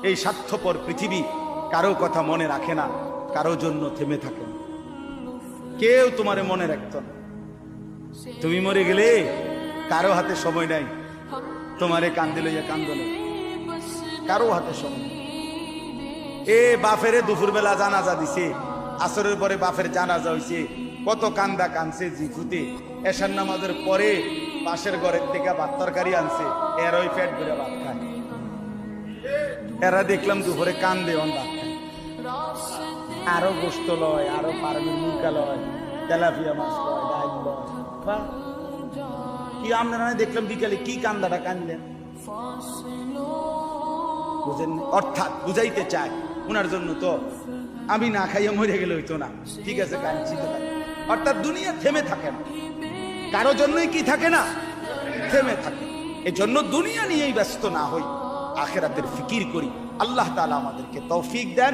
এই স্বার্থপর পৃথিবী কারো কথা মনে রাখে না, কারো জন্য থেমে থাকে না, কেউ তোমারে মনে রাখত না। তুমি মরে গেলে কারো হাতে সময় নাই তোমারে কান্দে লইয়া কান্দনে, কারো হাতে সময় নেই। এ বাফেরে দুপুর বেলা জানাজা দিছে, আসরের পরে বাফের জানাজা হইছে, কত কান্দা কানছে জিফুতে। এশার নামাজের পরে পাশের ঘরের থেকে ভাত তরকারি আনছে, এরাই পেট ভরে ভাত খায়। এরা দেখলাম দুপুরে কান্দে অন ভাত খায়, আরো গোস্ত লয়, আরো পারমির মুরগা লয়, তেলাপিয়া মাছ লয়, ডাল লয়। বাহ, কি আপনারা দেখলাম বিকালে কি কান্দাটা কানলেন, বুঝেন? অর্থাৎ বুঝাইতে চায় ওনার জন্য তো আমি না খাইয়া মরে গেলে হইতো না, ঠিক আছে কাঁদছি তো। অর্থাৎ দুনিয়া থেমে থাকে না, কারো জন্যই কি থাকে না, থেমে থাকে। এই জন্য দুনিয়া নিয়েই ব্যস্ত না হই, আখিরাতের ফিকির করি। আল্লাহ তাআলা আমাদেরকে তৌফিক দেন।